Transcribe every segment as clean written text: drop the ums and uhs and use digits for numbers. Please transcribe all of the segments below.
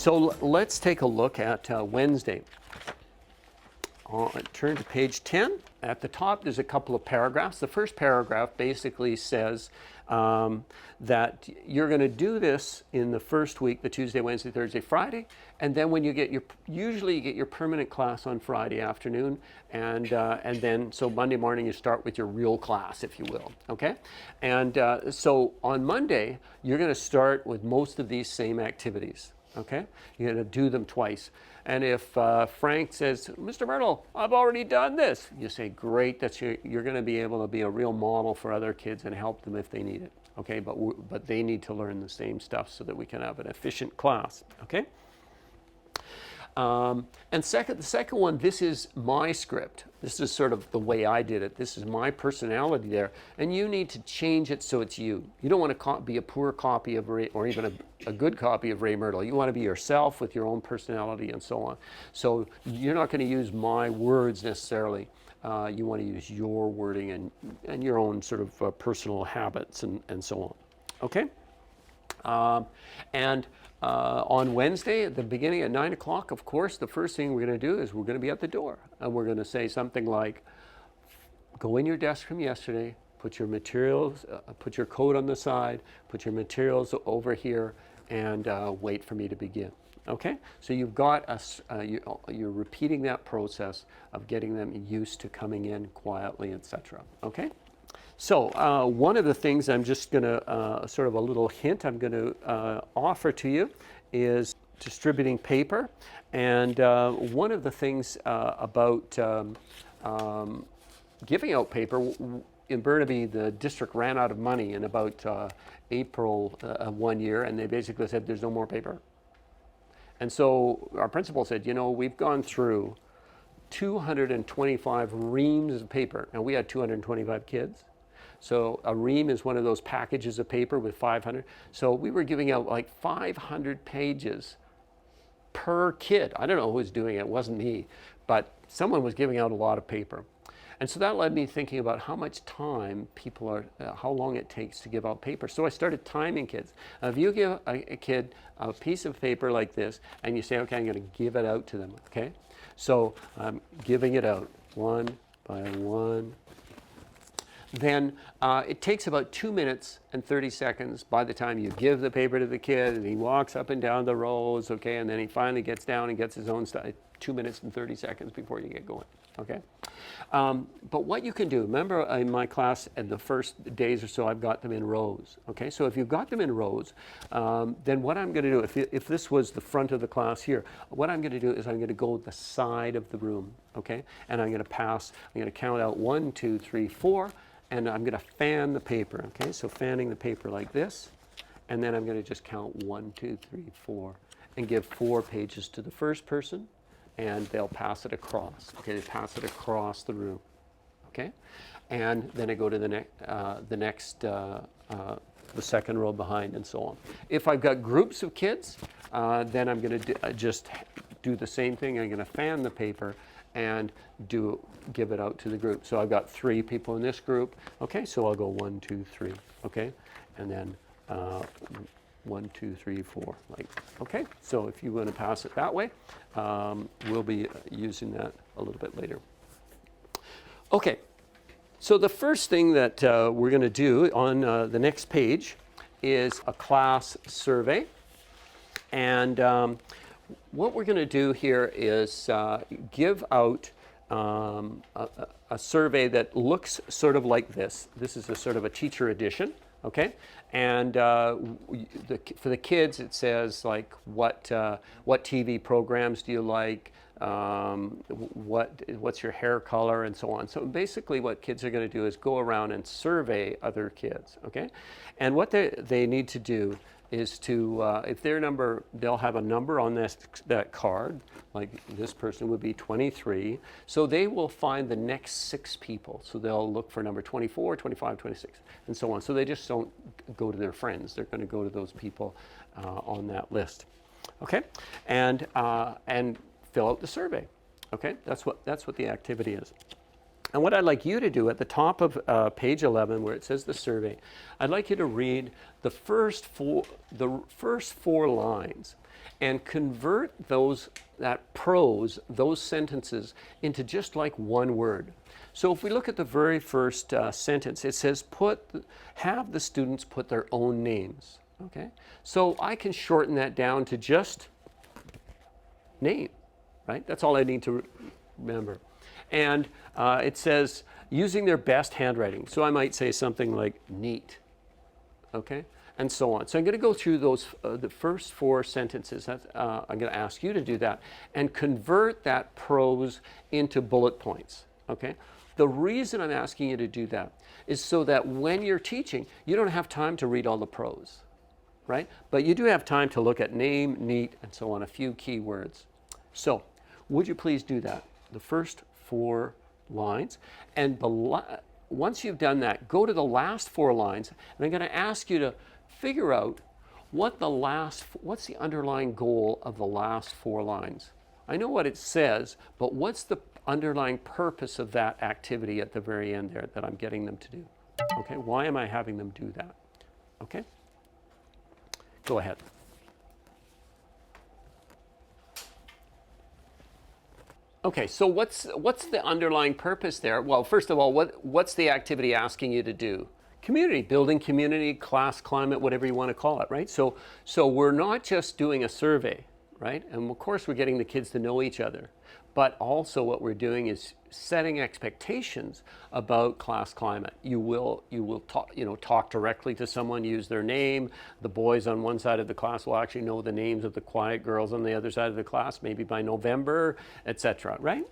So let's take a look at Wednesday. Turn to page 10. At the top, there's a couple of paragraphs. The first paragraph basically says that you're going to do this in the first week, the Tuesday, Wednesday, Thursday, Friday, and then when you get usually you get your permanent class on Friday afternoon, and then so Monday morning you start with your real class, if you will. Okay, and so on Monday you're going to start with most of these same activities. Okay, you're going to do them twice. And if Frank says, Mr. Myrtle, I've already done this, you say, great, you're going to be able to be a real model for other kids and help them if they need it. Okay, but they need to learn the same stuff so that we can have an efficient class. Okay. And the second one, this is my script. This is sort of the way I did it. This is my personality there. And you need to change it so it's you. You don't want to be a poor copy of Ray, or even a good copy of Ray Myrtle. You want to be yourself with your own personality and so on. So you're not going to use my words necessarily. You want to use your wording and your own sort of personal habits and so on. Okay? On Wednesday, at the beginning at 9 o'clock, of course, the first thing we're going to do is we're going to be at the door. And we're going to say something like, go in your desk from yesterday, put your materials, put your coat on the side, put your materials over here, and wait for me to begin. Okay? So you've got you're repeating that process of getting them used to coming in quietly, etc. Okay? So one of the things I'm just going to, sort of a little hint I'm going to offer to you is distributing paper. And one of the things about giving out paper, in Burnaby, the district ran out of money in about April of one year, and they basically said there's no more paper. And so our principal said, you know, we've gone through 225 reams of paper. Now we had 225 kids. So a ream is one of those packages of paper with 500. So we were giving out like 500 pages per kid. I don't know who was doing it. It wasn't me. But someone was giving out a lot of paper. And so that led me thinking about how much time people are, how long it takes to give out paper. So I started timing kids. If you give a kid a piece of paper like this and you say, okay, I'm going to give it out to them. Okay. So I'm giving it out one by one. Then it takes about 2 minutes and 30 seconds by the time you give the paper to the kid and he walks up and down the rows, okay, and then he finally gets down and gets his own stuff. 2 minutes and 30 seconds before you get going, okay? But what you can do, remember in my class in the first days or so, I've got them in rows, okay? So if you've got them in rows, then what I'm going to do, if this was the front of the class here, what I'm going to do is I'm going to go the side of the room, okay? And I'm going to count out 1, 2, 3, 4, and I'm going to fan the paper, okay? So fanning the paper like this, and then I'm going to just count 1, 2, 3, 4, and give 4 pages to the first person, and they'll pass it across. Okay, they pass it across the room. Okay, and then I go to the second row behind, and so on. If I've got groups of kids, then I'm going to just do the same thing. I'm going to fan the paper and give it out to the group. So I've got 3 people in this group. Okay, so I'll go 1, 2, 3. Okay, and then 1, 2, 3, 4. Like, okay. So if you want to pass it that way, we'll be using that a little bit later. Okay. So the first thing that we're going to do on the next page is a class survey, and what we're going to do here is give out a survey that looks sort of like this. This is a sort of a teacher edition, okay? And for the kids, it says like what TV programs do you like? What's your hair color, and so on. So basically what kids are going to do is go around and survey other kids, okay? And what they need to do is to, if their number, they'll have a number on that card, like this person would be 23, so they will find the next 6 people. So they'll look for number 24, 25, 26, and so on. So they just don't go to their friends. They're going to go to those people on that list, okay? And fill out the survey, okay? That's what the activity is. And what I'd like you to do at the top of page 11, where it says the survey, I'd like you to read the first four lines and convert that prose, those sentences, into just like one word. So if we look at the very first sentence, it says have the students put their own names. Okay, so I can shorten that down to just name, right? That's all I need to remember. And it says using their best handwriting. So I might say something like neat, okay, and so on. So I'm going to go through those, the first four sentences. I'm going to ask you to do that and convert that prose into bullet points, okay? The reason I'm asking you to do that is so that when you're teaching, you don't have time to read all the prose, right? But you do have time to look at name, neat, and so on, a few key words. So would you please do that? The first four lines, and once you've done that, go to the last four lines, and I'm going to ask you to figure out what's the underlying goal of the last four lines. I know what it says, but what's the underlying purpose of that activity at the very end there that I'm getting them to do? Okay, why am I having them do that? Okay, go ahead. Okay, so what's the underlying purpose there? Well, first of all, what's the activity asking you to do? Community, building community, class climate, whatever you want to call it, right? So we're not just doing a survey, right? And of course we're getting the kids to know each other, but also what we're doing is setting expectations about class climate. You will talk directly to someone, use their name. The boys on one side of the class will actually know the names of the quiet girls on the other side of the class, maybe by November, etc., right?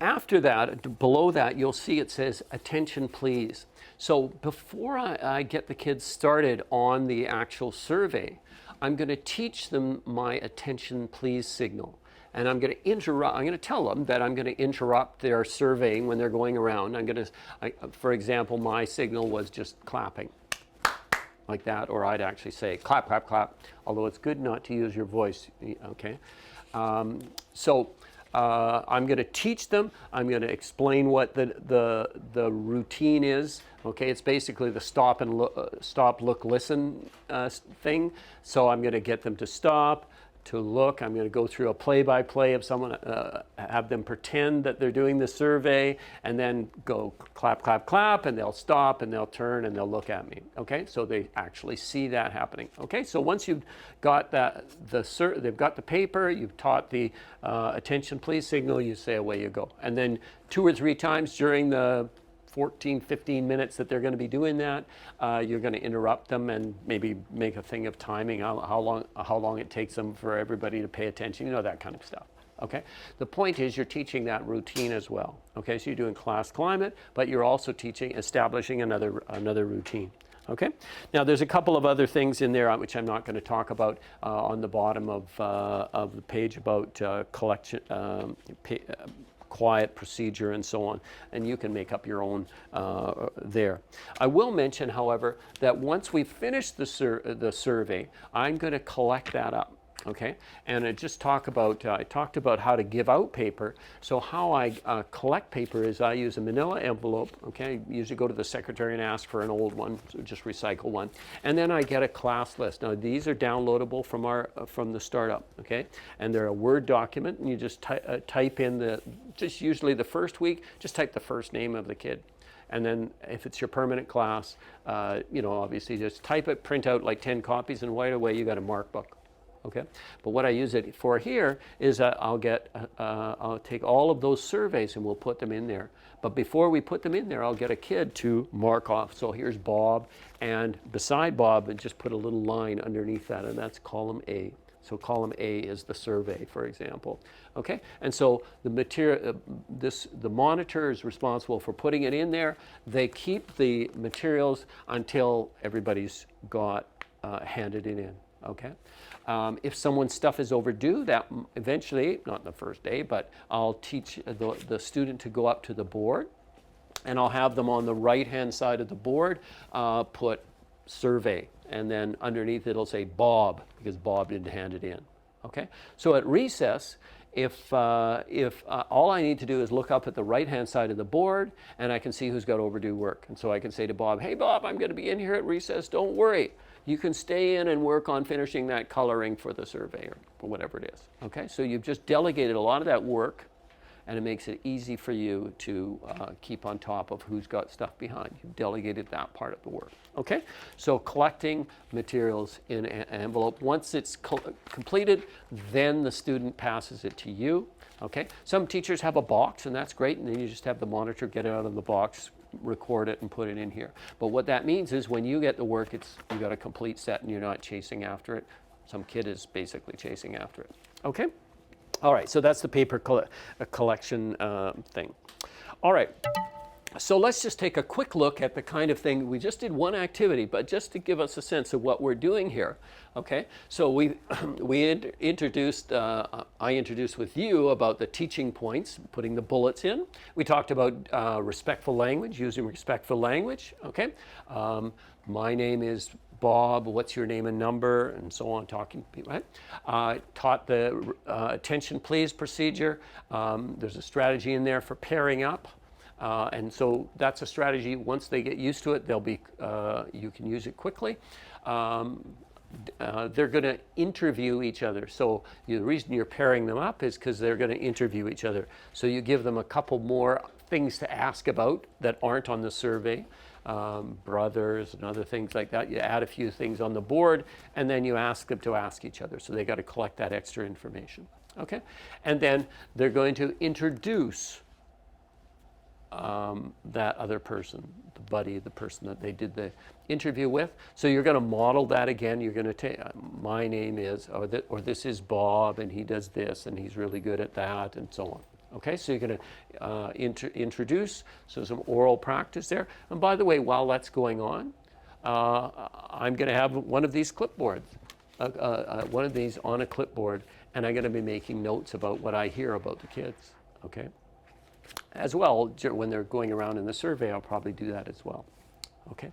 After that, below that, you'll see it says, attention please. So before I get the kids started on the actual survey, I'm going to teach them my attention please signal. And I'm going to tell them that I'm going to interrupt their surveying when they're going around. For example, my signal was just clapping, like that, or I'd actually say clap, clap, clap, although it's good not to use your voice, okay? So I'm going to teach them. I'm going to explain what the routine is. Okay, it's basically the stop, look, listen thing. So I'm going to get them to stop, to look. I'm going to go through a play-by-play of someone, have them pretend that they're doing the survey, and then go clap, clap, clap, and they'll stop, and they'll turn, and they'll look at me. Okay, so they actually see that happening. Okay, so once you've got they've got the paper, you've taught the attention please signal, you say away you go. And then 2 or 3 times during the 14, 15 minutes that they're going to be doing that, you're going to interrupt them and maybe make a thing of timing, how long it takes them for everybody to pay attention, that kind of stuff. Okay, the point is you're teaching that routine as well. Okay, so you're doing class climate, but you're also establishing another routine. Okay, now there's a couple of other things in there which I'm not going to talk about on the bottom of the page about collection. Quiet procedure and so on, and you can make up your own there. I will mention, however, that once we finish the survey, I'm going to collect that up. Okay, and I talked about how to give out paper. So how I collect paper is I use a manila envelope. Okay, usually go to the secretary and ask for an old one, so just recycle one, and then I get a class list. Now these are downloadable from the startup. Okay, and they're a Word document, and you just type in usually the first week, just type the first name of the kid. And then if it's your permanent class, obviously just type it, print out like 10 copies, and right away you got a mark book. Okay, but what I use it for here is I'll take all of those surveys and we'll put them in there. But before we put them in there, I'll get a kid to mark off. So here's Bob, and beside Bob, and just put a little line underneath that, and that's column A. So column A is the survey, for example. Okay, and so the monitor is responsible for putting it in there. They keep the materials until everybody's got handed it in. Okay. If someone's stuff is overdue, that eventually, not the first day, but I'll teach the student to go up to the board, and I'll have them on the right-hand side of the board put survey, and then underneath it'll say Bob, because Bob didn't hand it in. Okay, so at recess, if all I need to do is look up at the right-hand side of the board, and I can see who's got overdue work. And so I can say to Bob, hey, Bob, I'm going to be in here at recess. Don't worry. You can stay in and work on finishing that coloring for the survey or whatever it is. Okay, so you've just delegated a lot of that work, and it makes it easy for you to keep on top of who's got stuff behind. You've delegated that part of the work. Okay, so collecting materials in an envelope. Once it's completed, then the student passes it to you. Okay, some teachers have a box, and that's great, and then you just have the monitor get it out of the box, record it, and put it in here. But what that means is when you get the work, you got a complete set, and you're not chasing after it. Some kid is basically chasing after it. Okay. All right, so that's the paper collection thing. All right, so let's just take a quick look at the kind of thing. We just did one activity, but just to give us a sense of what we're doing here. Okay, so we introduced, I introduced with you about the teaching points, putting the bullets in. We talked about respectful language, using respectful language. Okay, my name is Bob, what's your name and number, and so on, talking, right? Taught the attention please procedure. There's a strategy in there for pairing up. And so that's a strategy. Once they get used to it, they'll be, you can use it quickly. They're going to interview each other. So the reason you're pairing them up is because they're going to interview each other. So you give them a couple more things to ask about that aren't on the survey. Brothers and other things like that. You add a few things on the board, and then you ask them to ask each other. So they got to collect that extra information. Okay, and then they're going to introduce that other person, the buddy, the person that they did the interview with. So you're going to model that again. You're going to take, my name is, or this is Bob, and he does this, and he's really good at that, and so on. Okay, so you're going to introduce, so some oral practice there. And by the way, while that's going on, I'm going to have one of these clipboards, one of these on a clipboard, and I'm going to be making notes about what I hear about the kids. Okay, as well, when they're going around in the survey, I'll probably do that as well. Okay,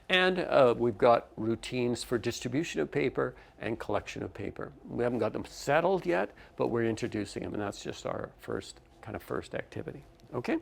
and we've got routines for distribution of paper and collection of paper. We haven't got them settled yet, but we're introducing them, and that's just our first activity. Okay.